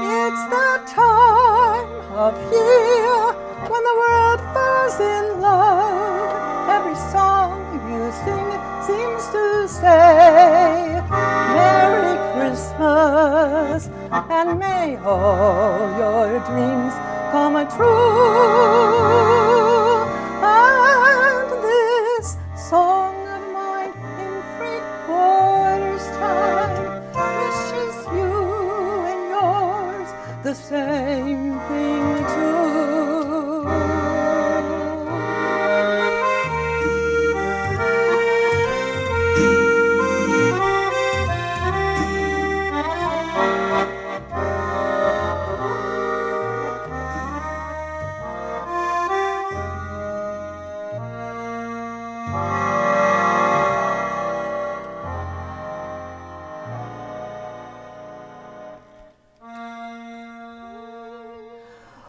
It's the time of year when the world falls in love. Every song you sing seems to say, Merry Christmas, and may all your dreams come true. And this song of mine in 3/4 time wishes you and yours the same thing too.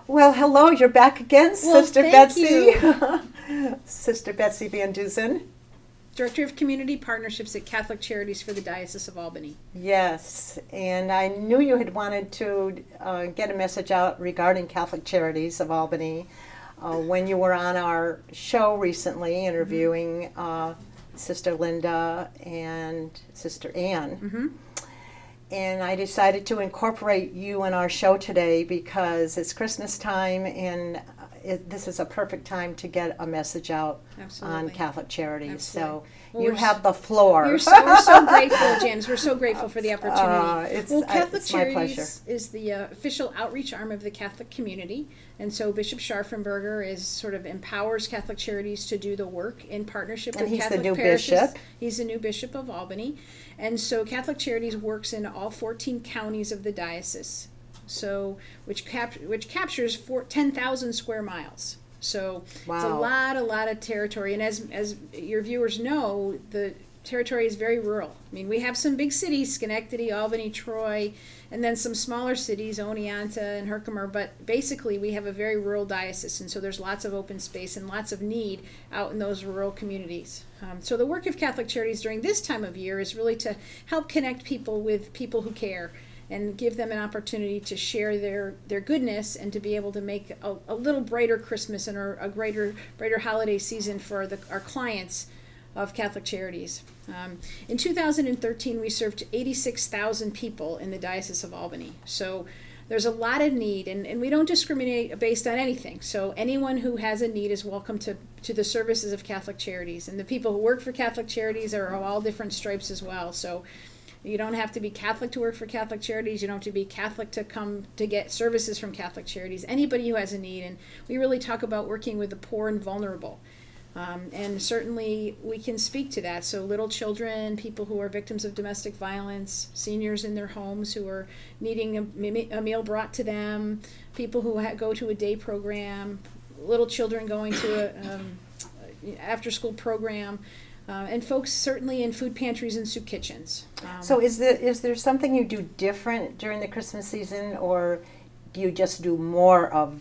Well, hello, you're back again, Well, Sister thank Betsy. you. Sister Betsy Van Dusen. Director of Community Partnerships at Catholic Charities for the Diocese of Albany. Yes, and I knew you had wanted to get a message out regarding Catholic Charities of Albany when you were on our show recently interviewing Sister Linda and Sister Ann. Mm-hmm. And I decided to incorporate you in our show today because it's Christmas time and this is a perfect time to get a message out Absolutely. on Catholic Charities. Absolutely. So Well, you have the floor. We're so grateful, Janice. We're so grateful for the opportunity. Catholic it's my pleasure. Charities is the official outreach arm of the Catholic community. And so Bishop Scharfenberger is sort of empowers Catholic Charities to do the work in partnership with Catholic And he's the new parishes. bishop. He's the new bishop of Albany. And so Catholic Charities works in all 14 counties of the diocese, so which captures 10,000 square miles. So Wow. It's a lot of territory. And as your viewers know, the territory is very rural. I mean, we have some big cities, Schenectady, Albany, Troy, and then some smaller cities, Oneonta and Herkimer, but basically we have a very rural diocese, and so there's lots of open space and lots of need out in those rural communities. So the work of Catholic Charities during this time of year is really to help connect people with people who care and give them an opportunity to share their goodness and to be able to make a little brighter Christmas and a brighter holiday season for our clients of Catholic Charities. In 2013, we served 86,000 people in the Diocese of Albany. So there's a lot of need, and we don't discriminate based on anything. So anyone who has a need is welcome to the services of Catholic Charities. And the people who work for Catholic Charities are of all different stripes as well. So you don't have to be Catholic to work for Catholic Charities. You don't have to be Catholic to come to get services from Catholic Charities. Anybody who has a need, and we really talk about working with the poor and vulnerable. And certainly we can speak to that. So little children, people who are victims of domestic violence, seniors in their homes who are needing a meal brought to them, people who go to a day program, little children going to a after-school program, and folks certainly in food pantries and soup kitchens. So is there something you do different during the Christmas season, or do you just do more of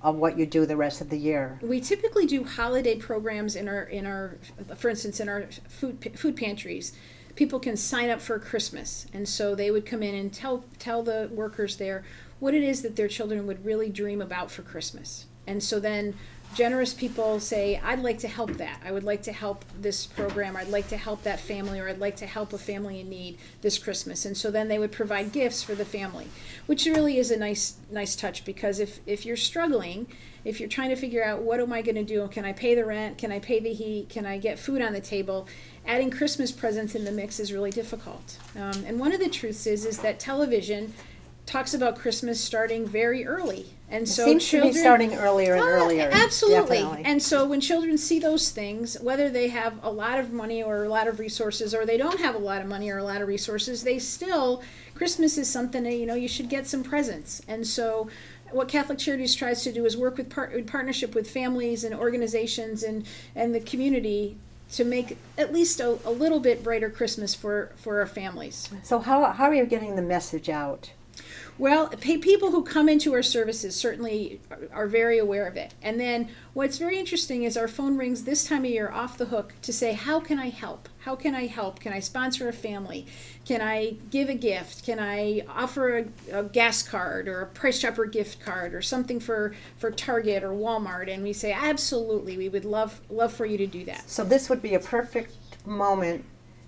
what you do the rest of the year? We typically do holiday programs in our for instance, in our food pantries. People can sign up for Christmas, and so they would come in and tell the workers there what it is that their children would really dream about for Christmas. And so then generous people say, I'd like to help that. I would like to help this program, or I'd like to help that family, or I'd like to help a family in need this Christmas. And so then they would provide gifts for the family, which really is a nice touch, because if you're struggling, if you're trying to figure out what am I going to do, can I pay the rent, can I pay the heat, can I get food on the table, adding Christmas presents in the mix is really difficult. And one of the truths is that television talks about Christmas starting very early. And so seems children to be starting earlier and earlier. Absolutely. Definitely. And so when children see those things, whether they have a lot of money or a lot of resources, or they don't have a lot of money or a lot of resources, Christmas is something that, you should get some presents. And so what Catholic Charities tries to do is work with in partnership with families and organizations and the community to make at least a little bit brighter Christmas for our families. So how are you getting the message out? Well, people who come into our services certainly are very aware of it. And then what's very interesting is our phone rings this time of year off the hook to say, how can I help? How can I help? Can I sponsor a family? Can I give a gift? Can I offer a gas card or a Price Chopper gift card or something for Target or Walmart? And we say, absolutely, we would love for you to do that. So this would be a perfect moment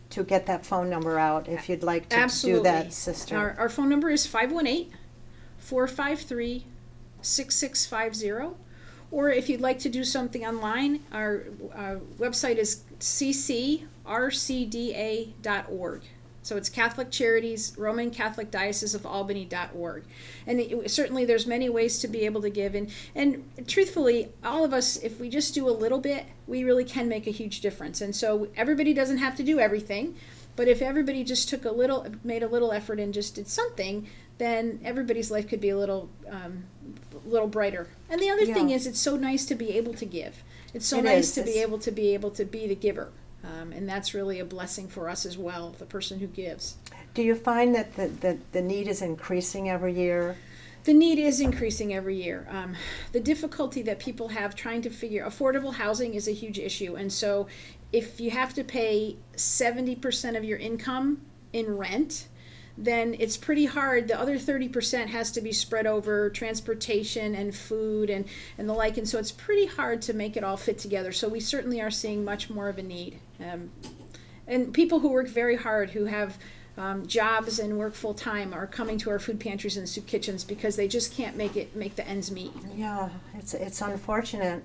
to get that phone number out if you'd like to Absolutely. do that, sister. Our phone number is 518-453-6650. Or if you'd like to do something online, our website is ccrcda.org. So it's Catholic Charities, Roman Catholic Diocese of Albany.org. And certainly there's many ways to be able to give. And truthfully, all of us, if we just do a little bit, we really can make a huge difference. And so everybody doesn't have to do everything. But if everybody just took made a little effort and just did something, then everybody's life could be a little brighter. And the other thing is, it's so nice to be able to give. It's so nice to be able to be the giver. And that's really a blessing for us as well, the person who gives. Do you find that the need is increasing every year? The need is increasing every year. The difficulty that people have trying to figure, affordable housing is a huge issue. And so if you have to pay 70% of your income in rent, then it's pretty hard. The other 30% has to be spread over transportation and food and the like. And so it's pretty hard to make it all fit together. So we certainly are seeing much more of a need. And people who work very hard, who have jobs and work full time, are coming to our food pantries and soup kitchens because they just can't make the ends meet. Yeah, it's unfortunate.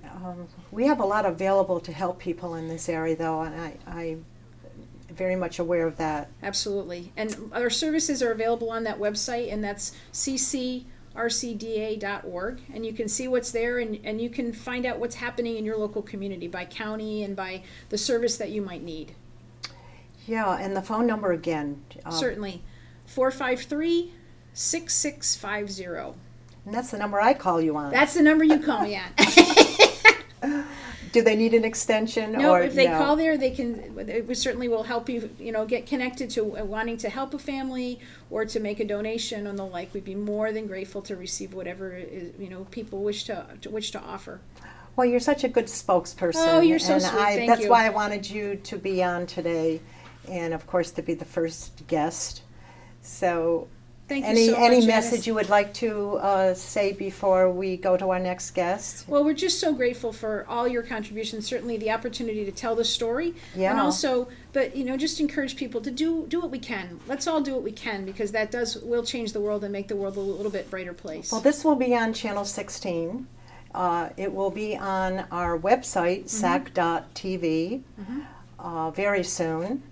We have a lot available to help people in this area, though, and I'm very much aware of that. Absolutely. And our services are available on that website, and that's ccrcda.org. And you can see what's there, and you can find out what's happening in your local community by county and by the service that you might need. Yeah, and the phone number again. Certainly. 453-6650. And that's the number I call you on. That's the number you call me on. Do they need an extension? No, if they call there, they can. We certainly will help you. Get connected to wanting to help a family or to make a donation and the like. We'd be more than grateful to receive whatever people wish to offer. Well, you're such a good spokesperson. Oh, you're so sweet. Thank you. That's why I wanted you to be on today, and of course to be the first guest. So. Thank you so much, any Janice. message you would like to say before we go to our next guest? Well, we're just so grateful for all your contributions. Certainly, the opportunity to tell the story, yeah. And also, but just encourage people to do what we can. Let's all do what we can, because that will change the world and make the world a little bit brighter place. Well, this will be on Channel 16. It will be on our website, sac.tv, very soon,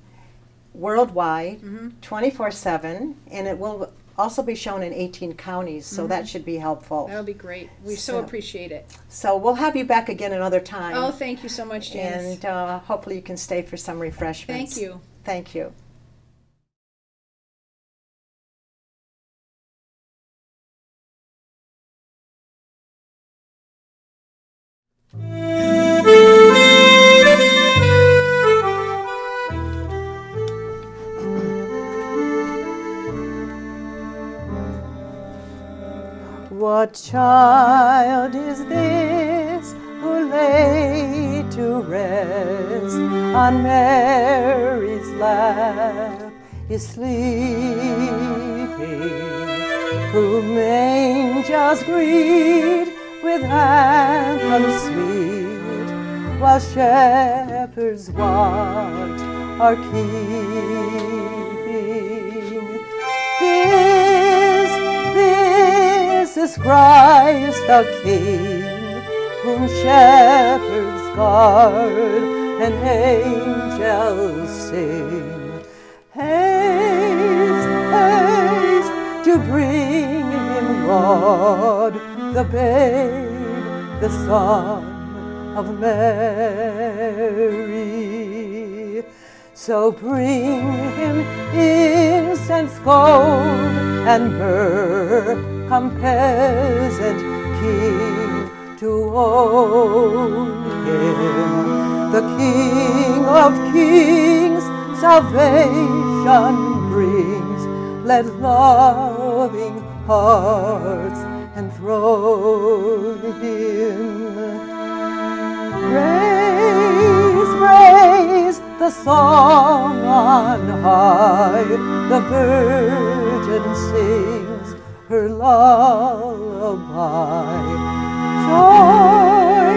worldwide, 24/7, and it will also be shown in 18 counties, so that should be helpful. That would be great. We so appreciate it. So we'll have you back again another time. Oh, thank you so much, Janice. And hopefully you can stay for some refreshments. Thank you. Thank you. What child is this who lay to rest on Mary's lap is sleeping, whom angels greet with anthems sweet, while shepherds watch are keeping? This is Christ the King, whom shepherds guard and angels sing. Haste, haste to bring him God, the babe, the Son of Mary. So bring him incense, gold, and myrrh, come peasant king to own him. The King of kings salvation brings, let loving hearts enthrone him. Praise, praise is the song on high, the virgin sings her lullaby. Joy,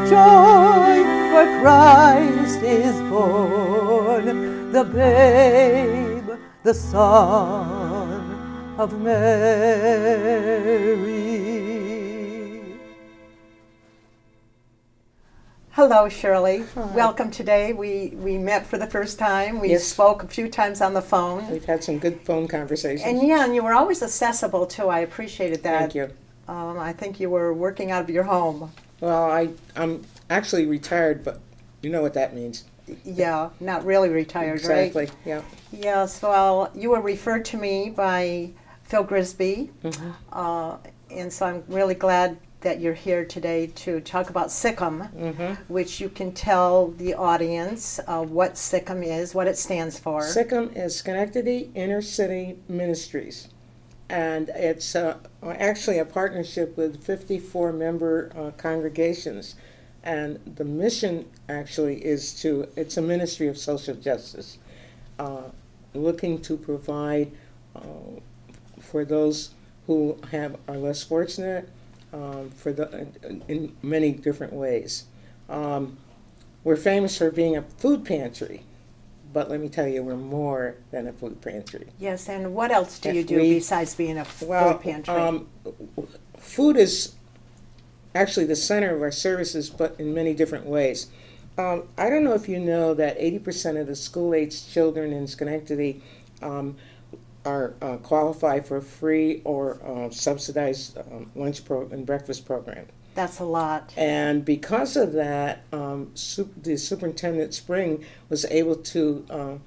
joy, for Christ is born, the babe, the Son of Mary. Hello, Shirley. Hi. Welcome today. We met for the first time. We Yes. spoke a few times on the phone. We've had some good phone conversations. And yeah, and you were always accessible too. I appreciated that. Thank you. I think you were working out of your home. Well, I'm actually retired, but you know what that means. Yeah, not really retired, Exactly, right? yeah. Yes, well, you were referred to me by Phil Grisby, Mhm. and so I'm really glad that you're here today to talk about SICM, Mhm. which you can tell the audience what SICM is, what it stands for. SICM is Schenectady Inner City Ministries, and it's actually a partnership with 54 member congregations. And the mission actually is it's a ministry of social justice, looking to provide for those who are less fortunate, in many different ways. We're famous for being a food pantry, but let me tell you, we're more than a food pantry. Yes, and what else do you do besides being a food pantry? Food is actually the center of our services, but in many different ways. I don't know if you know that 80% of the school-aged children in Schenectady are qualify for a free or subsidized lunch and breakfast program. That's a lot. And because of that, the superintendent Spring was able to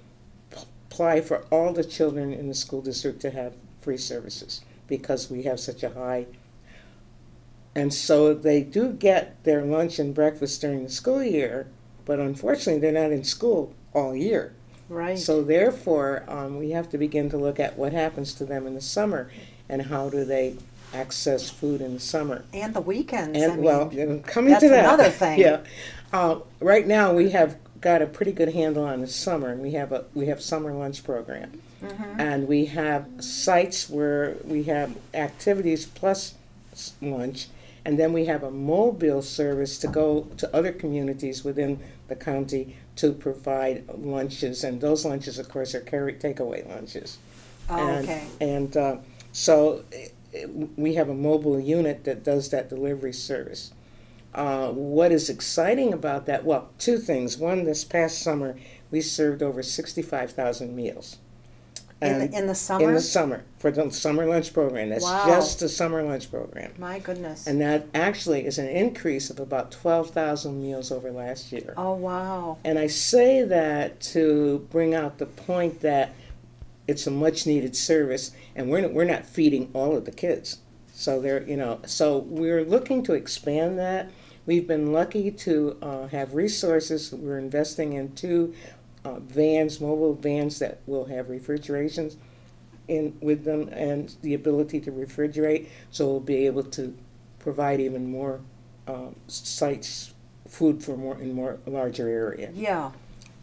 apply for all the children in the school district to have free services because we have such a high. And so they do get their lunch and breakfast during the school year, but unfortunately they're not in school all year. Right. So therefore, we have to begin to look at what happens to them in the summer and how do they access food in the summer. And the weekends. And I mean, well, coming that's to that. another thing. Yeah. Right now we have got a pretty good handle on the summer, and we have summer lunch program. Mm-hmm. And we have sites where we have activities plus lunch. And then we have a mobile service to go to other communities within the county to provide lunches. And those lunches, of course, are takeaway lunches. Oh, okay. And so we have a mobile unit that does that delivery service. What is exciting about that? Well, two things. One, this past summer, we served over 65,000 meals. In the summer? In the summer, for the summer lunch program. That's Wow. just the summer lunch program. My goodness. And that actually is an increase of about 12,000 meals over last year. Oh, wow. And I say that to bring out the point that it's a much needed service, and we're not feeding all of the kids. So so we're looking to expand that. We've been lucky to have resources. We're investing in 2 mobile vans that will have refrigerations with them and the ability to refrigerate, so we'll be able to provide even more sites, food for larger area. Yeah.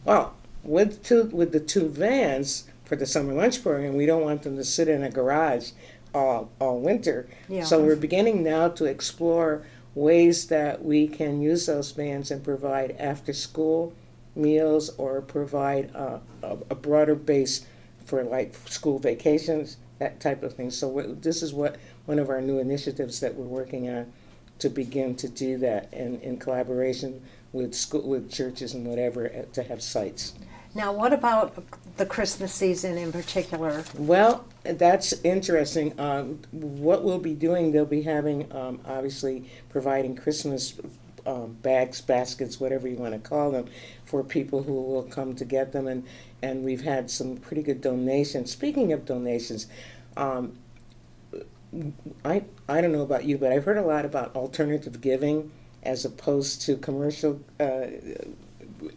Well, with the 2 vans for the summer lunch program, we don't want them to sit in a garage all winter. Yeah. So we're beginning now to explore ways that we can use those vans and provide after school meals or provide a broader base for like school vacations, that type of thing. So this is one of our new initiatives that we're working on, to begin to do that in collaboration with churches and whatever to have sites. Now, what about the Christmas season in particular? Well, that's interesting. What we'll be doing, they'll be having, obviously, providing Christmas bags, baskets, whatever you want to call them, for people who will come to get them. And we've had some pretty good donations. Speaking of donations, I don't know about you, but I've heard a lot about alternative giving as opposed to commercial,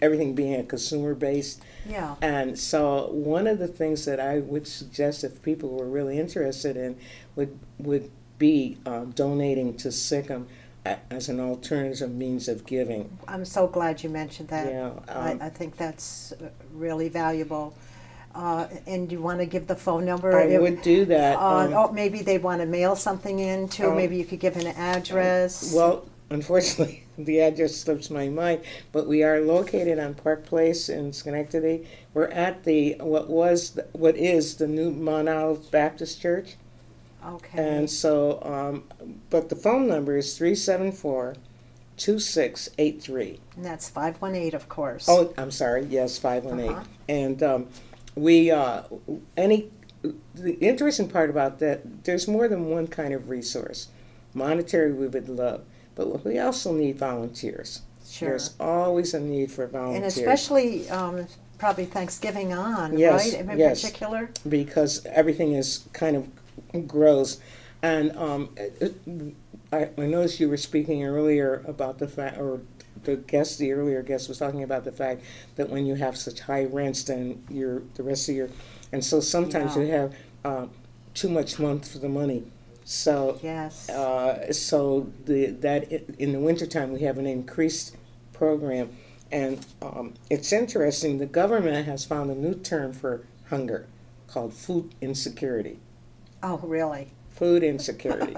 everything being a consumer-based. Yeah. And so one of the things that I would suggest if people were really interested in would be donating to SICM as an alternative means of giving. I'm so glad you mentioned that. Yeah, I think that's really valuable. And you want to give the phone number? I would do that. Oh, maybe they want to mail something in too. Maybe you could give an address. Well, unfortunately, the address slips my mind, but we are located on Park Place in Schenectady. We're at what is the new Mount Olive Baptist Church. Okay. And so, but the phone number is 374-2683. And that's 518, of course. Oh, I'm sorry. Yes, 518. And the interesting part about that, there's more than one kind of resource. Monetary, we would love, but we also need volunteers. Sure. There's always a need for volunteers. And especially probably Thanksgiving on, yes, right? In yes, particular? Because everything is kind of grows. And I noticed you were speaking earlier about the fact, or the earlier guest was talking about the fact that when you have such high rents, then the rest of your, and so sometimes you have too much month for the money. So yes. So that in the wintertime we have an increased program, and it's interesting. The government has found a new term for hunger called food insecurity. Oh, really? Food insecurity.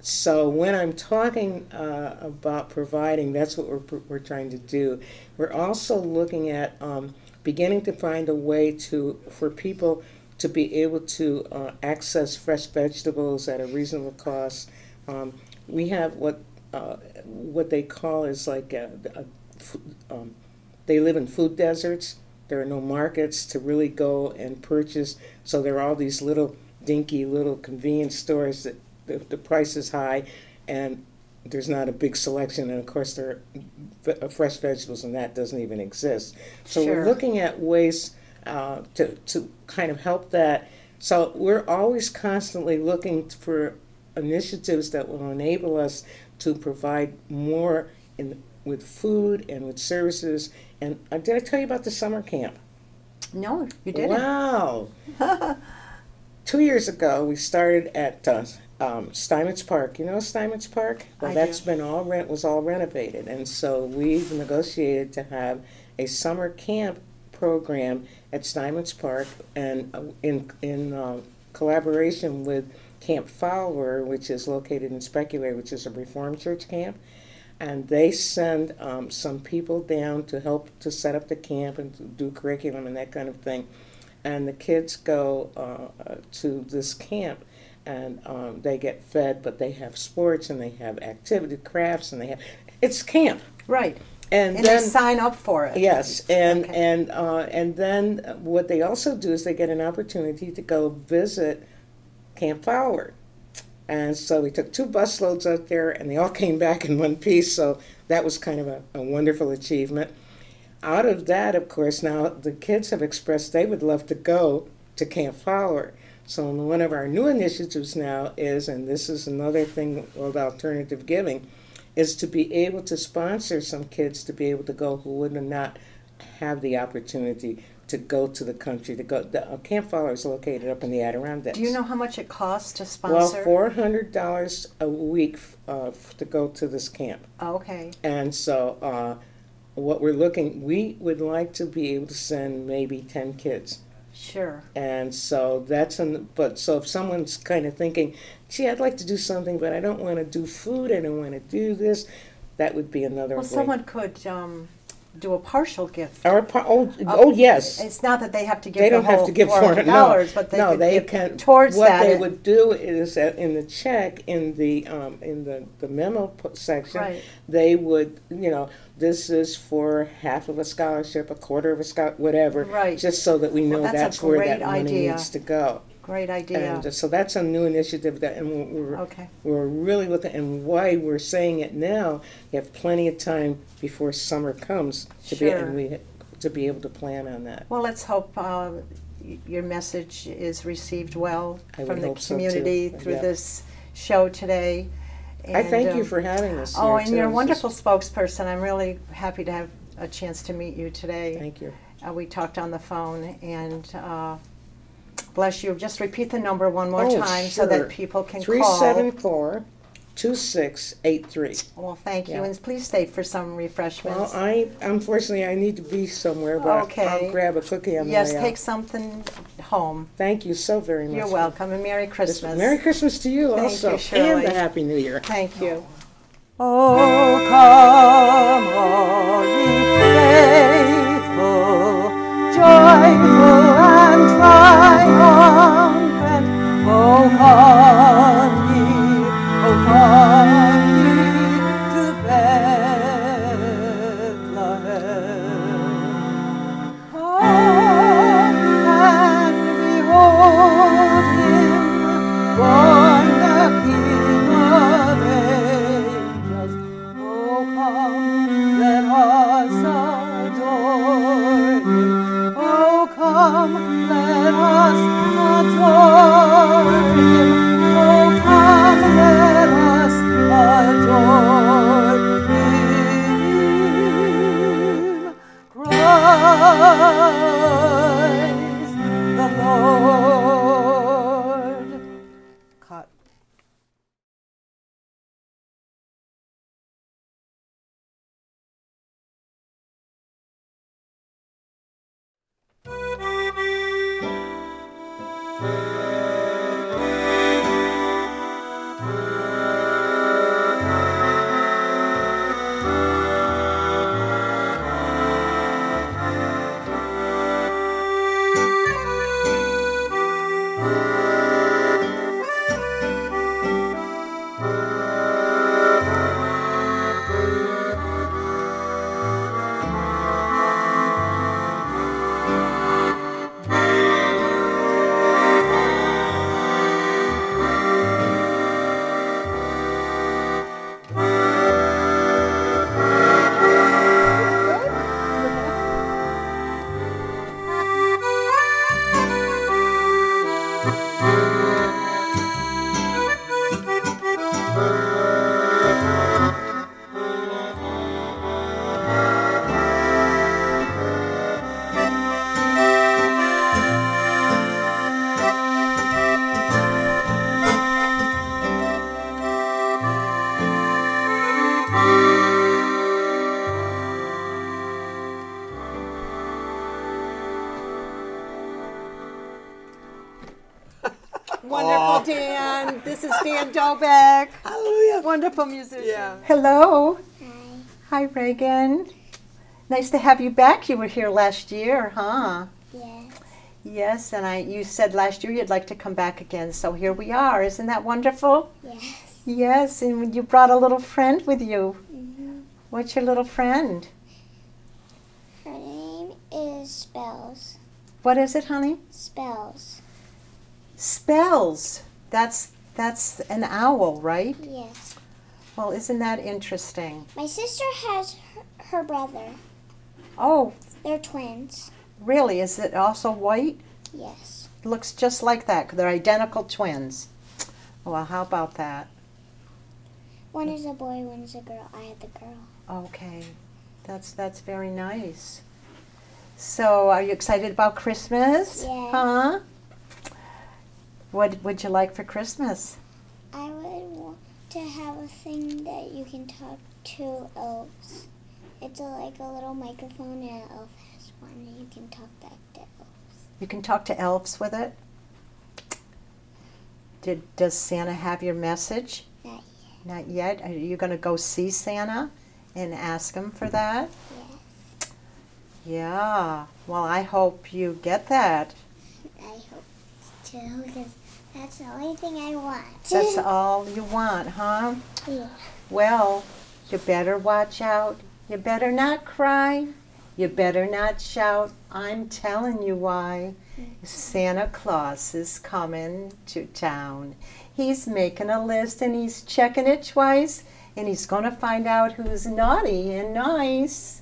So when I'm talking about providing, that's what we're trying to do. We're also looking at beginning to find a way for people to be able to access fresh vegetables at a reasonable cost. We have what they call is like they live in food deserts. There are no markets to really go and purchase, so there are all these dinky little convenience stores that the price is high, and there's not a big selection, and of course there are fresh vegetables, and that doesn't even exist. So Sure. we're looking at ways to kind of help that. So we're always constantly looking for initiatives that will enable us to provide more with food and with services. And did I tell you about the summer camp? No, you didn't. Wow. 2 years ago, we started at Steinmetz Park. You know Steinmetz Park? Well, that's been was all renovated, and so we've negotiated to have a summer camp program at Steinmetz Park, and in collaboration with Camp Fowler, which is located in Speculator, which is a Reformed church camp, and they send some people down to help to set up the camp and to do curriculum and that kind of thing. And the kids go to this camp, and they get fed, but they have sports and they have activity, crafts, and it's camp. Right. And then they sign up for it. Yes, and then what they also do is they get an opportunity to go visit Camp Fowler. And so we took 2 busloads out there, and they all came back in one piece, so that was kind of a wonderful achievement. Out of that, of course, now the kids have expressed they would love to go to Camp Fowler. So one of our new initiatives now is, and this is another thing with alternative giving, is to be able to sponsor some kids to be able to go who would not have the opportunity to go to the country. Camp Fowler is located up in the Adirondacks. Do you know how much it costs to sponsor? Well, $400 a week to go to this camp. Okay. And so we would like to be able to send maybe 10 kids. Sure. And so so if someone's kind of thinking, gee, I'd like to do something, but I don't want to do food, I don't want to do this, that would be another way. Well, someone could do a partial gift. Yes. It's not that they have to give they don't have to give $400, but they could give can towards what that. What they would do is that in the check, in the memo section, right. They would, this is for half of a scholarship, a quarter of a scholarship, whatever, right. Just so that we know that's where that money idea. needs to go. Great idea. And so that's a new initiative and we're really looking, and why we're saying it now, you have plenty of time before summer comes to be able to plan on that. Well, let's hope your message is received well from the community through this show today. And, I thank you for having us here. Oh, and you're a wonderful spokesperson. I'm really happy to have a chance to meet you today. Thank you. We talked on the phone, and bless you. Just repeat the number one more time so that people can call. 374 2683. Well, thank you, Yeah. and please stay for some refreshments. Well, unfortunately I need to be somewhere, but Okay. I'll grab a cookie on Yes, the way take out. something home. Thank you so very much. You're welcome, and Merry Christmas. Merry Christmas to you Thank also, you, Shirley. and a Happy New Year. Thank you. Oh, come, all ye faithful, joyful and triumphant. Oh, come ye to Bethlehem. Come and behold him, born the King of angels. Oh, come, let us adore him. Oh, come, let us adore him. Oh, come, let us adore him. Christ the Lord. Cut. Wonderful, Dan. This is Dan Dobeck. Hallelujah. Wonderful musician. Yeah. Hello. Hi, Reagan. Nice to have you back. You were here last year, huh? Yes. Yes, and you said last year you'd like to come back again, so here we are. Isn't that wonderful? Yes. Yes, and you brought a little friend with you. Mm-hmm. What's your little friend? Her name is Spells. What is it, honey? Spells. Spells. That's an owl, right? Yes. Well, isn't that interesting? My sister has her brother. Oh, They're twins. really? Is it also white? Yes. Looks just like that. They're identical twins. Well, how about that? One is a boy, one is a girl. I had the girl. Okay, that's very nice. So, are you excited about Christmas? Yes. Huh? What would you like for Christmas? I would want to have a thing that you can talk to elves. It's like a little microphone and an elf has one and you can talk back to elves. You can talk to elves with it? Does Santa have your message? Not Not yet. Are you going to go see Santa and ask him for that? yet. Yeah. Well, I hope you get that. I hope to because that's the only thing I want. That's all you want, huh? Yeah. Well, you better watch out. You better not cry. You better not shout. I'm telling you why. Santa Claus is coming to town. He's making a list and he's checking it twice. And he's going to find out who's naughty and nice.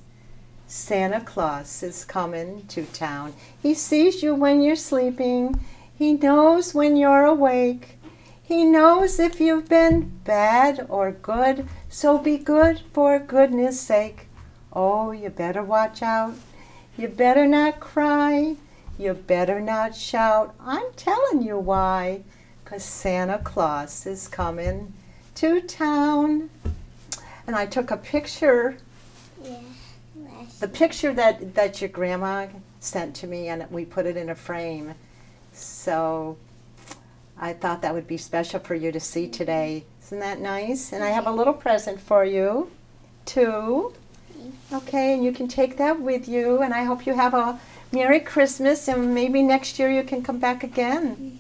Santa Claus is coming to town. He sees you when you're sleeping. He knows when you're awake. He knows if you've been bad or good. So be good for goodness sake. Oh, you better watch out. You better not cry. You better not shout. I'm telling you why. 'Cause Santa Claus is coming to town. And I took a picture, Yeah. the picture that your grandma sent to me, and we put it in a frame. So I thought that would be special for you to see today. Isn't that nice? And I have a little present for you, too. Okay, and you can take that with you, and I hope you have a Merry Christmas, and maybe next year you can come back again.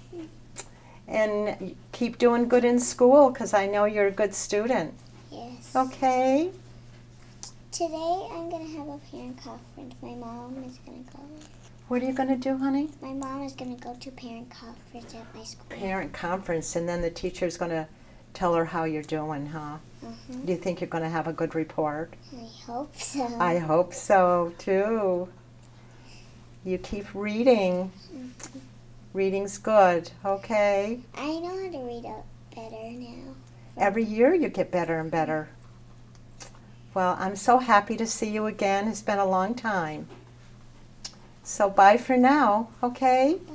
And keep doing good in school, because I know you're a good student. Yes. Okay? Today I'm going to have a parent conference. My mom is going to go. What are you going to do, honey? My mom is going to go to parent conference at my school. Parent conference, and then the teacher's going to tell her how you're doing, huh? Do you think you're going to have a good report? I hope so. I hope so, too. You keep reading. Reading's good, okay? I know how to read up better now. Every year you get better and better. Well, I'm so happy to see you again. It's been a long time. So bye for now, okay? Bye.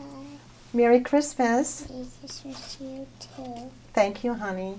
Merry Christmas. Merry Christmas to you too. Thank you, honey.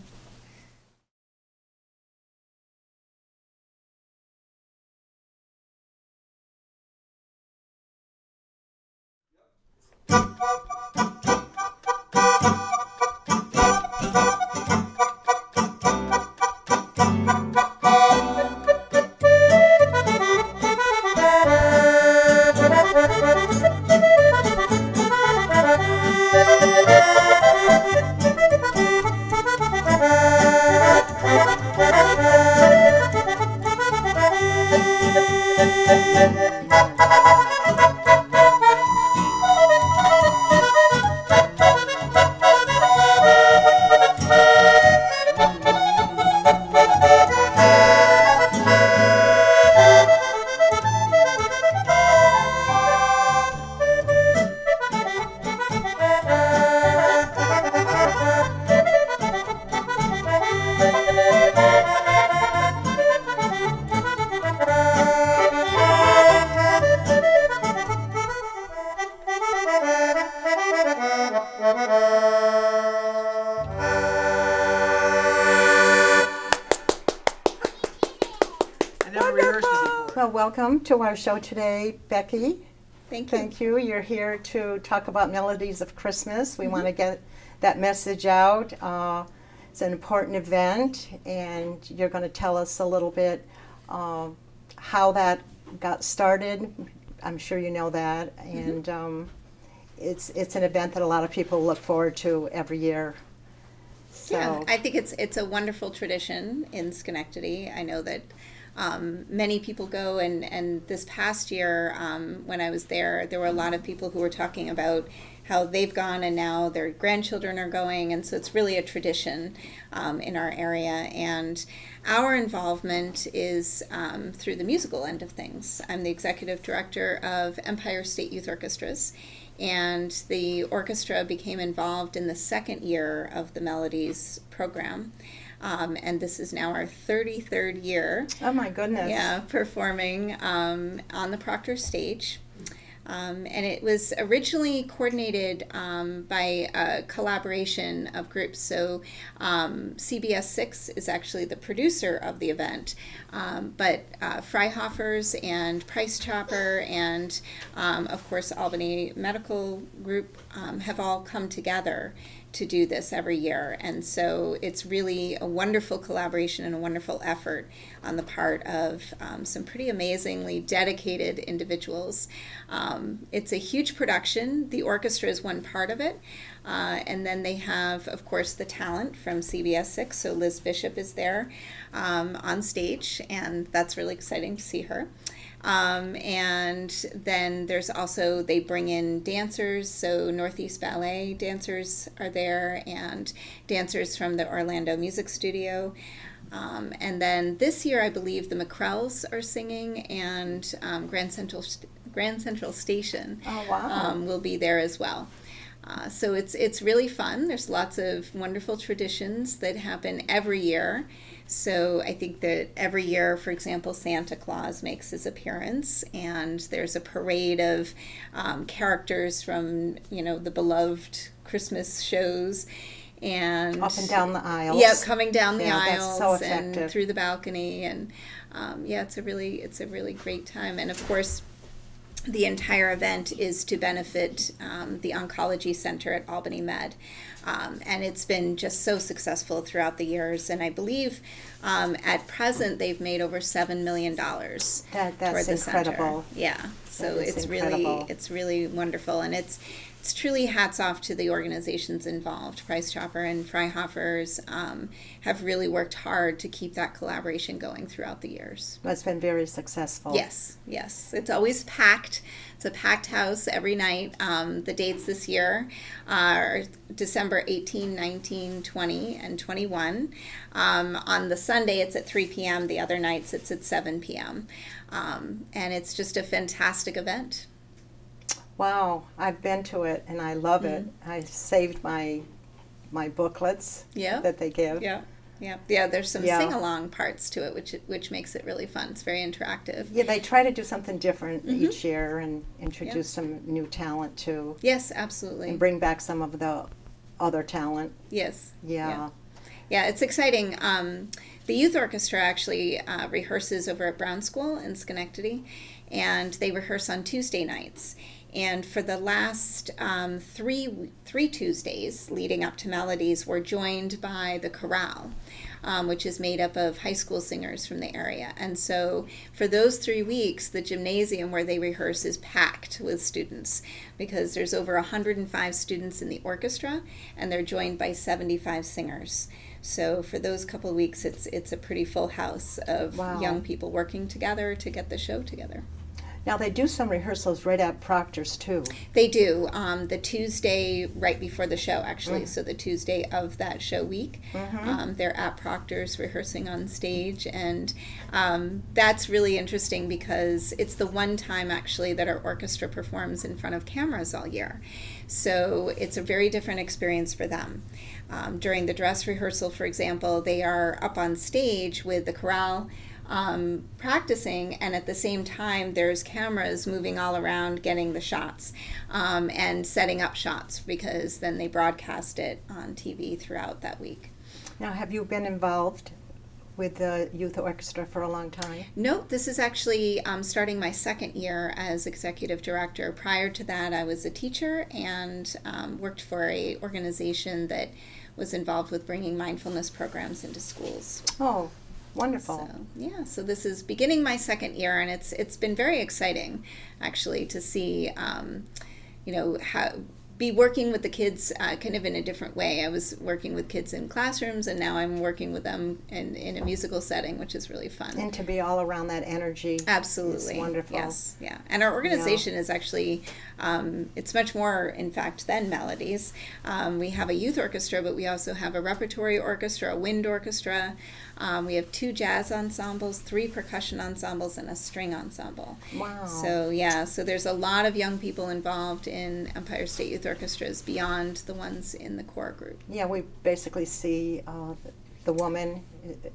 Well, welcome to our show today, Becky. Thank you. Thank you. You're here to talk about Melodies of Christmas. We want to get that message out. It's an important event, and you're going to tell us a little bit how that got started. I'm sure you know that, and it's an event that a lot of people look forward to every year. So. Yeah, I think it's a wonderful tradition in Schenectady. I know that many people go, and this past year when I was there were a lot of people who were talking about how they've gone and now their grandchildren are going, and so it's really a tradition in our area. And our involvement is through the musical end of things. I'm the executive director of Empire State Youth Orchestras, and the orchestra became involved in the second year of the Melodies program. And this is now our 33rd year. Oh my goodness. Yeah, performing on the Proctor stage. And it was originally coordinated by a collaboration of groups. So CBS 6 is actually the producer of the event, but Freihofers and Price Chopper and, of course, Albany Medical Group have all come together to do this every year. And so it's really a wonderful collaboration and a wonderful effort on the part of some pretty amazingly dedicated individuals. It's a huge production. The orchestra is one part of it. And then they have, of course, the talent from CBS 6. So Liz Bishop is there on stage, and that's really exciting to see her. And then there's also, they bring in dancers, so Northeast Ballet dancers are there, and dancers from the Orlando Music Studio. And then this year, I believe the McCrells are singing, and Grand Central Station will be there as well. So it's really fun. There's lots of wonderful traditions that happen every year. So I think that every year, for example, Santa Claus makes his appearance, and there's a parade of characters from, the beloved Christmas shows. and Up and down the aisles. Yep, coming down the that's aisles so and effective. through the balcony, and yeah, it's a really great time. And of course, the entire event is to benefit the Oncology Center at Albany Med. And it's been just so successful throughout the years. And I believe at present they've made over $7 million That's toward the incredible. center. Yeah, so That is it's incredible. really wonderful, and it's truly hats off to the organizations involved. Price Chopper and Freihofer's have really worked hard to keep that collaboration going throughout the years. It's been very successful. Yes, yes. It's always packed. It's a packed house every night. The dates this year are December 18, 19, 20, and 21. On the Sunday, it's at 3 p.m. The other nights, it's at 7 p.m. And it's just a fantastic event. Wow, I've been to it and I love it. I saved my booklets that they give. Yeah. Yeah, there's some Yeah. sing-along parts to it, which makes it really fun. It's very interactive. Yeah, they try to do something different each year and introduce some new talent too, Yes, absolutely. and bring back some of the other talent. Yes. Yeah. Yeah, it's exciting. The youth orchestra actually rehearses over at Brown School in Schenectady, and they rehearse on Tuesday nights. And for the last three Tuesdays leading up to Melodies, we're joined by the chorale, which is made up of high school singers from the area. And so for those 3 weeks, the gymnasium where they rehearse is packed with students, because there's over 105 students in the orchestra, and they're joined by 75 singers. So for those couple of weeks, it's a pretty full house of young people working together to get the show together. Now they do some rehearsals right at Proctor's too. They do. The Tuesday right before the show, actually. So the Tuesday of that show week, they're at Proctor's rehearsing on stage. And that's really interesting because it's the one time, actually, that our orchestra performs in front of cameras all year. So it's a very different experience for them. During the dress rehearsal, for example, they are up on stage with the chorale, practicing, and at the same time there's cameras moving all around getting the shots and setting up shots, because then they broadcast it on TV throughout that week. Now, have you been involved with the youth orchestra for a long time? No, this is actually starting my second year as executive director. Prior to that, I was a teacher and worked for a organization that was involved with bringing mindfulness programs into schools. Oh, wonderful. So, yeah, so this is beginning my second year, and it's been very exciting, actually, to see, be working with the kids kind of in a different way. I was working with kids in classrooms, and now I'm working with them in a musical setting, which is really fun. And to be all around that energy. Absolutely. Is wonderful. Yes, yeah. And our organization is actually, it's much more, in fact, than Melodies. We have a youth orchestra, but we also have a repertory orchestra, a wind orchestra. We have 2 jazz ensembles, 3 percussion ensembles, and a string ensemble. Wow. So, yeah, so there's a lot of young people involved in Empire State Youth Orchestras beyond the ones in the core group. Yeah, we basically see the woman.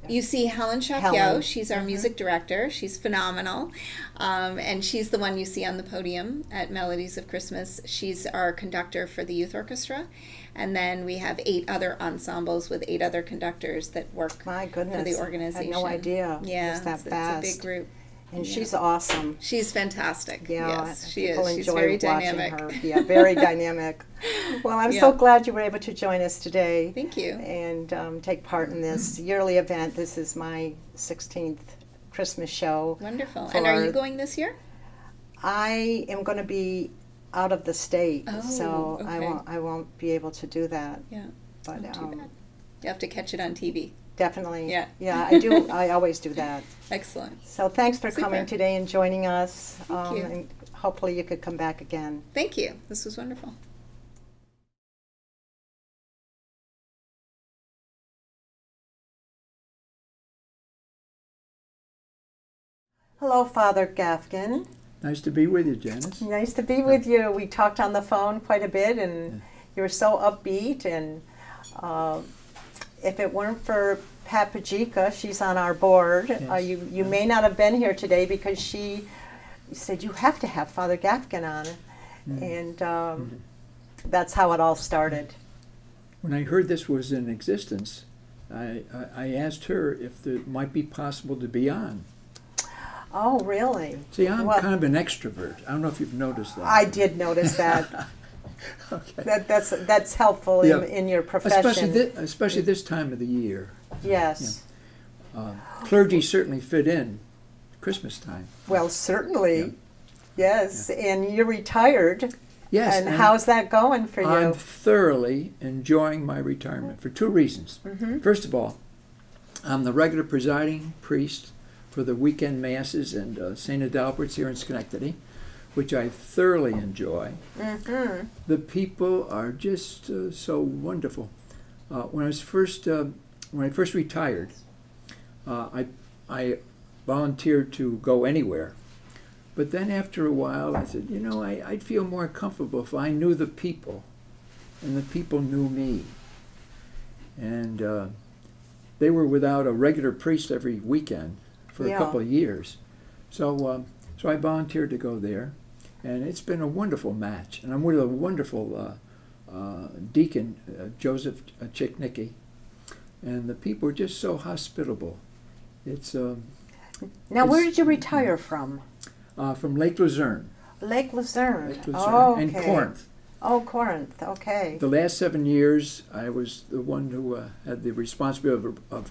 You see Helen Shapio. She's our music director. She's phenomenal. And she's the one you see on the podium at Melodies of Christmas. She's our conductor for the youth orchestra. And then we have 8 other ensembles with 8 other conductors that work My goodness, for the organization. I had no idea Yeah, it was that it's fast. a big group. And Yeah. she's awesome. She's fantastic. Yeah, Yes, she people is. She's enjoy very watching dynamic. her. Yeah, very dynamic. Well, I'm so glad you were able to join us today. Thank you. And take part in this yearly event. This is my 16th Christmas show. Wonderful. And are you going this year? I am going to be out of the state, Oh, so okay. I won't be able to do that. Yeah. But Not too bad. You have to catch it on TV. definitely, Yeah. I do. I always do that. Excellent. So thanks for Super. coming today and joining us. Thank you. And hopefully you could come back again. Thank you. This was wonderful. Hello, Father Gafkin. Nice to be with you, Janice. Nice to be with you. We talked on the phone quite a bit, and you were so upbeat. And if it weren't for Pat Pajika, she's on our board. Yes. You may not have been here today because she said you have to have Father Gafkin on, and that's how it all started. when I heard this was in existence, I asked her if it might be possible to be on. Oh, really? See, I'm Well, kind of an extrovert. I don't know if you've noticed that. I did notice that. Okay. That's helpful Yeah. in your profession. Especially this time of the year. Yes. Clergy certainly fit in Christmas time. Well, certainly. Yeah. Yes. And you're retired. Yes. And how's that going for you? I'm thoroughly enjoying my retirement for two reasons. Mm-hmm. First of all, I'm the regular presiding priest for the weekend masses and St. Adalbert's here in Schenectady, which I thoroughly enjoy. Mm-hmm. The people are just so wonderful. When I first retired, I volunteered to go anywhere. But then after a while, I said, you know, I'd feel more comfortable if I knew the people, and the people knew me. And they were without a regular priest every weekend for a couple of years. So I volunteered to go there, and it's been a wonderful match. And I'm with a wonderful deacon, Joseph Chicknicki, and the people are just so hospitable. It's Now, where did you retire from? From Lake Luzerne. Lake Luzerne. Lake Luzerne. Oh, okay. And Corinth. Oh, Corinth. Okay. The last 7 years, I was the one who had the responsibility of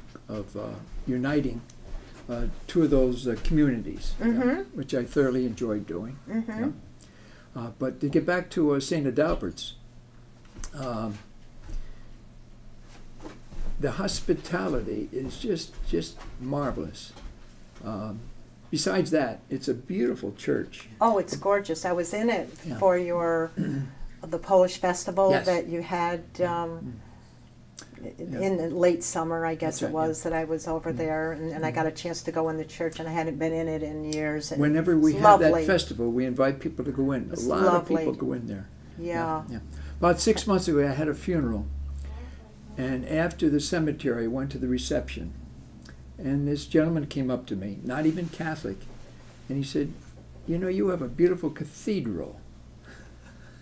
uniting two of those communities, which I thoroughly enjoyed doing. Mm-hmm. But to get back to St. Adalbert's, the hospitality is just marvelous. Besides that, it's a beautiful church. Oh, it's gorgeous. I was in it Yeah. for the Polish festival Yes. that you had in the late summer, I guess That's it right, was, that I was over there, and I got a chance to go in the church, and I hadn't been in it in years. And Whenever we it's have lovely. that festival, we invite people to go in. It's A lot lovely. of people go in there. Yeah. About 6 months ago, I had a funeral, and after the cemetery, I went to the reception, and this gentleman came up to me, not even Catholic, and he said, you know, you have a beautiful cathedral.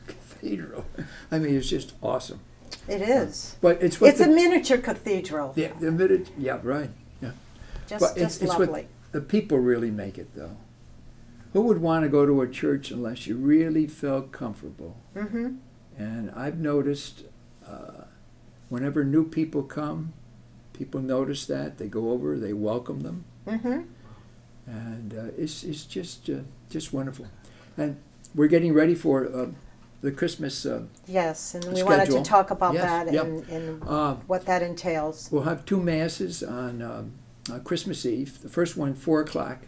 Cathedral. I mean, it's just awesome. It is. But it's what It's a miniature cathedral. yeah, yeah, right. Yeah. Just, But just it's lovely. what the people really make it, though. Who would want to go to a church unless you really felt comfortable? Mm-hmm. And I've noticed whenever new people come, people notice that. They go over, they welcome them. Mm-hmm. And it's just wonderful. And we're getting ready for the Christmas Yes, and we wanted to schedule. talk about Yes, that yep. and what that entails. We'll have 2 masses on Christmas Eve. The first one, 4 o'clock.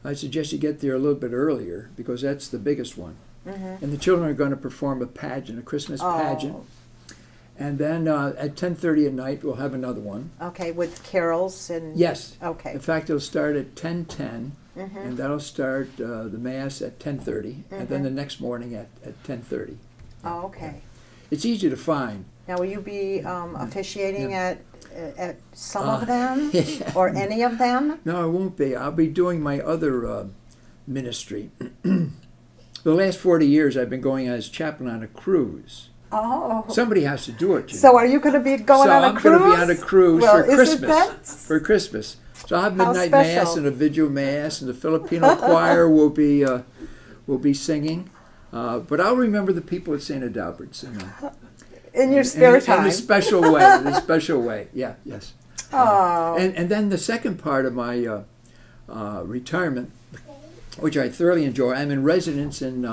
I suggest you get there a little bit earlier because that's the biggest one. Mm-hmm. And the children are going to perform a pageant, a Christmas pageant. And then at 10:30 at night, we'll have another one. Okay, with carols and... Yes. Okay. In fact, it'll start at 10:10, Mm-hmm. and that'll start the Mass at 10:30, and then the next morning at 10:30. Oh, okay. It's easy to find. Now, will you be officiating Yeah. at some of them Yeah. or any of them? No, I won't be. I'll be doing my other ministry. The last 40 years, I've been going as chaplain on a cruise. Oh. Somebody has to do it. You So know. are you going to be going on a I'm cruise? going to be on a cruise Well, for isn't Christmas. that- For Christmas. So I'll have How midnight special. mass and a vigil mass, and the Filipino choir will be singing. But I'll remember the people at St. Adalbert's. In your spare time? In a special way. In a special way. Yeah. Yes. Oh. And then the second part of my retirement, which I thoroughly enjoy, I'm in residence in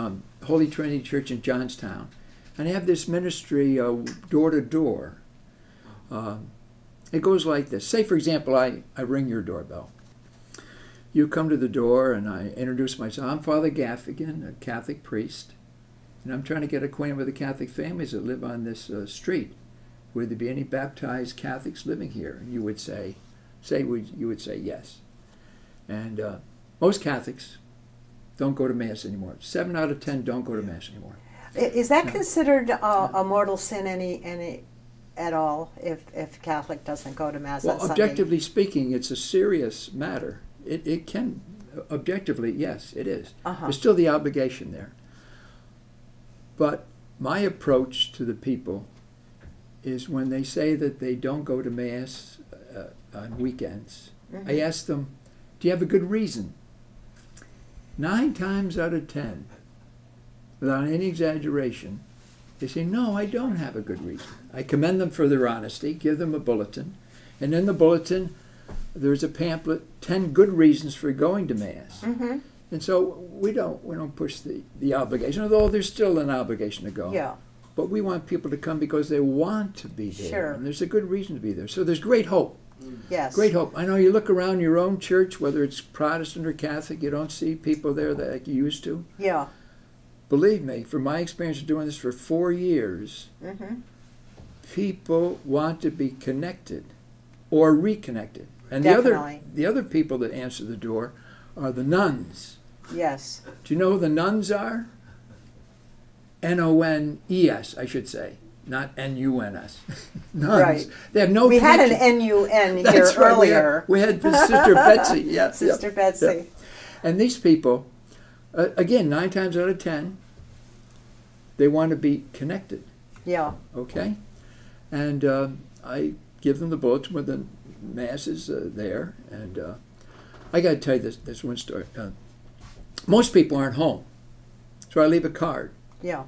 Holy Trinity Church in Johnstown. And I have this ministry door to door. It goes like this. Say, for example, I ring your doorbell. You come to the door and I introduce myself. I'm Father Gaffigan, a Catholic priest. And I'm trying to get acquainted with the Catholic families that live on this street. Would there be any baptized Catholics living here? And you would say yes. And most Catholics don't go to Mass anymore. 7 out of 10 don't go to Mass anymore. Is that considered a mortal sin any at all if Catholic doesn't go to Mass on Well, Sunday? objectively speaking, it's a serious matter. It can, objectively, yes, it is. There's still the obligation there. But my approach to the people is when they say that they don't go to Mass on weekends, I ask them, do you have a good reason? 9 times out of 10, without any exaggeration, they say, no, I don't have a good reason. I commend them for their honesty, give them a bulletin, and in the bulletin there's a pamphlet, 10 good reasons for going to Mass. And so we don't push the obligation, although there's still an obligation to go. Yeah. But we want people to come because they want to be there. Sure. And there's a good reason to be there. So there's great hope. Yes. Great hope. I know you look around your own church, whether it's Protestant or Catholic, you don't see people there that like you used to. Yeah. Believe me, from my experience of doing this for 4 years, people want to be connected or reconnected. And Definitely. the other people that answer the door are the nuns. Yes. Do you know who the nuns are? N-O-N-E-S, I should say, not N-U-N-S. Nuns. Right. They have no We had an connection. N-U-N here That's right. earlier. We had Sister Betsy. Yeah, Sister yeah, Betsy. yeah. And these people, again, 9 times out of 10, they want to be connected. Yeah. Okay? And I give them the bulletin with the masses there. And I got to tell you this one story. Most people aren't home, so I leave a card. Yeah.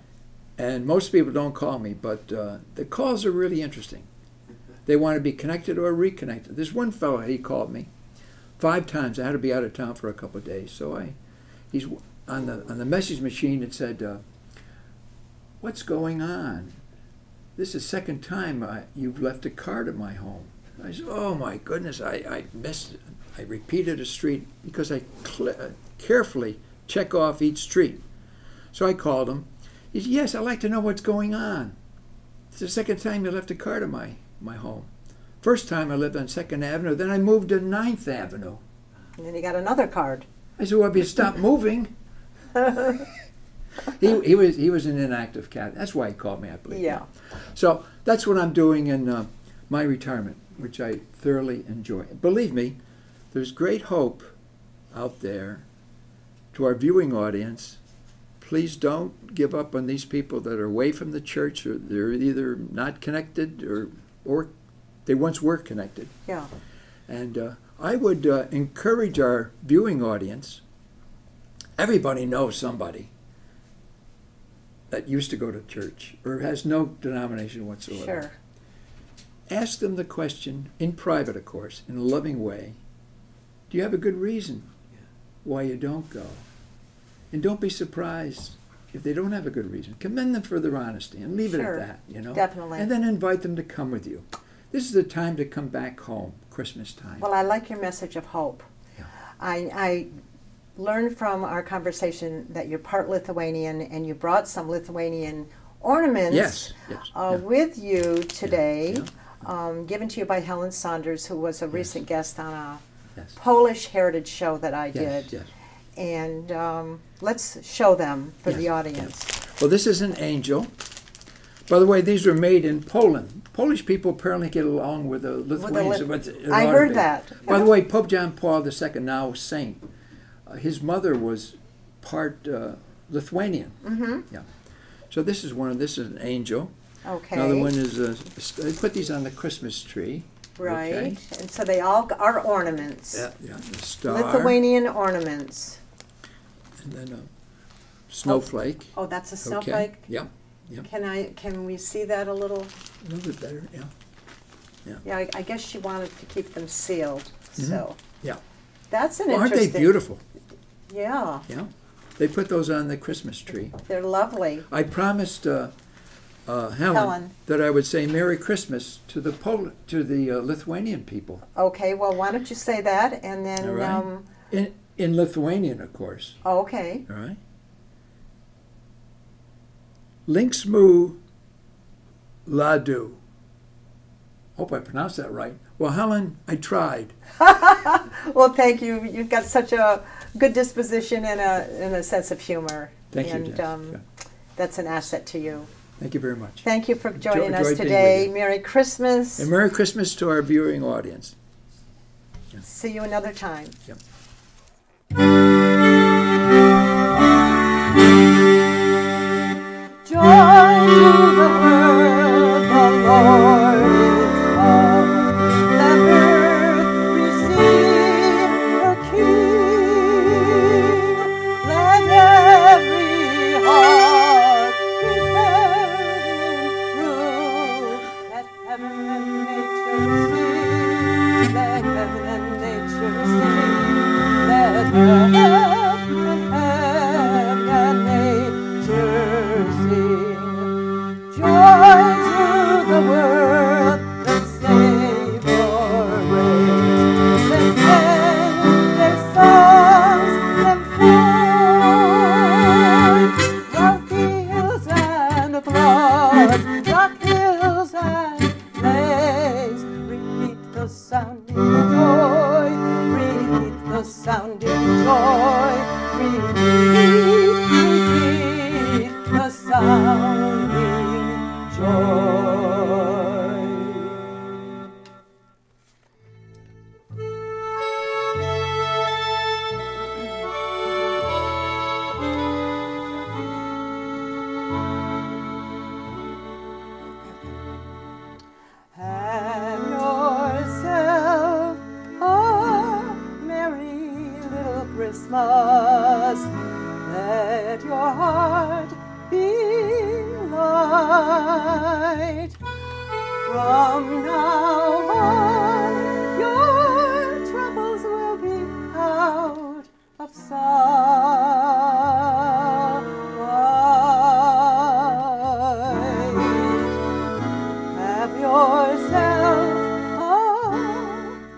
And most people don't call me, but the calls are really interesting. They want to be connected or reconnected. There's one fellow, he called me 5 times. I had to be out of town for a couple of days. So he's on the message machine. It said, what's going on? This is the second time you've left a card at my home. I said, oh my goodness, I missed it. I repeated a street because I carefully check off each street. So I called him. He said, yes, I'd like to know what's going on. It's the second time you left a card at my home. First time I lived on 2nd Avenue, then I moved to 9th Avenue. And then he got another card. I said, well, if you stop moving. he was an inactive cat. That's why he called me, I believe. Yeah. So that's what I'm doing in my retirement, which I thoroughly enjoy. Believe me, there's great hope out there. To our viewing audience, please don't give up on these people that are away from the church, or they're either not connected or they once were connected. Yeah. And I would encourage our viewing audience, everybody knows somebody that used to go to church or has no denomination whatsoever. Sure. Ask them the question, in private of course, in a loving way, do you have a good reason why you don't go? And don't be surprised if they don't have a good reason. Commend them for their honesty and leave it Sure. at that, you know? Definitely. And then invite them to come with you. This is the time to come back home, Christmas time. Well, I like your message of hope. Yeah. I learned from our conversation that you're part Lithuanian and you brought some Lithuanian ornaments Yes, yeah. with you today, Yeah. given to you by Helen Saunders, who was a Yes. recent guest on a Yes. Polish heritage show that I Yes, did. yes. And let's show them for the Yes, audience. Well, this is an angel. By the way, these were made in Poland. Polish people apparently get along with the Lithuanians. I heard that. By the way, Pope John Paul II, now saint, his mother was part Lithuanian. Mm-hmm. Yeah. So this is this is an angel. Okay. Another one is they put these on the Christmas tree. Right. Okay. And so they all are ornaments. Yeah. Yeah. The star. Lithuanian ornaments. And then a snowflake. Oh, that's a Okay. snowflake? Yeah. Yeah. Can we see that a little? A little bit better. Yeah. Yeah, I guess she wanted to keep them sealed. So Yeah. that's an Well, aren't interesting. they beautiful? Yeah, Yeah. They put those on the Christmas tree. they're lovely. I promised Helen Helen. that I would say Merry Christmas to the Lithuanian people. Okay, well, why don't you say that and then? All right. In Lithuanian, of course. Okay. All right. Linksmu Ladu. Hope I pronounced that right. Well, Helen, I tried. Well, thank you. You've got such a good disposition and a sense of humor. Thank you, And Janice. Yeah. that's an asset to you. Thank you very much. Thank you for joining us Enjoyed being today. with you. Merry Christmas. And Merry Christmas to our viewing audience. See you another time. Yep. Joy to the earth, the Lord joy to the world, the Savior reigns. Then their songs and flood, while fields and floods, rock hills and plains, repeat the sounding joy, repeat the sounding joy, repeat the sounding joy. Have yourself a merry little Christmas. Let your heart be light. From now on, your troubles will be out of sight. Have yourself a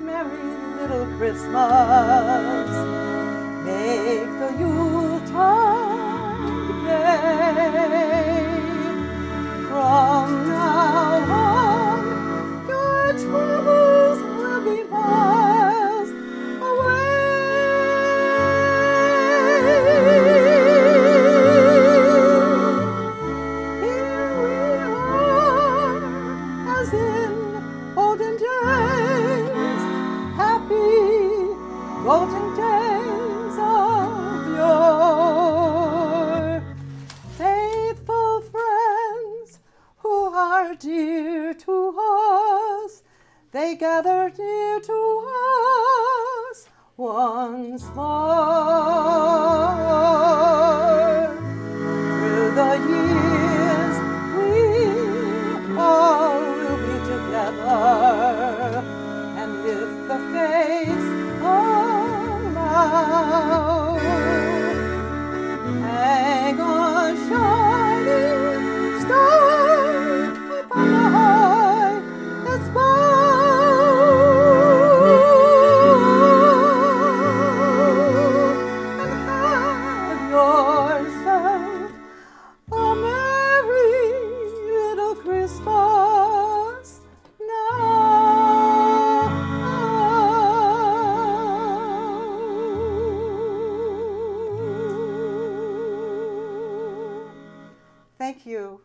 merry little Christmas. Make the Yuletide gay. From now on, your troubles will be miles away. Here we are, as in olden days, happy golden days of yore. Faithful friends who are dear to us, they gather near to us once more. Through the years, we all will be together, and if the fates allow, hang a shining star upon the highest bough, and have yourself a merry little Christmas now. Thank you.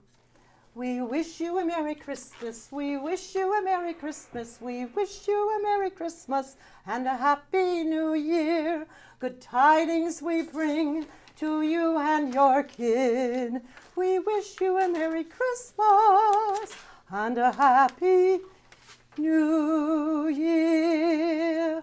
We wish you a Merry Christmas. We wish you a Merry Christmas. We wish you a Merry Christmas and a Happy New Year. Good tidings we bring to you and your kin. We wish you a Merry Christmas and a Happy New Year.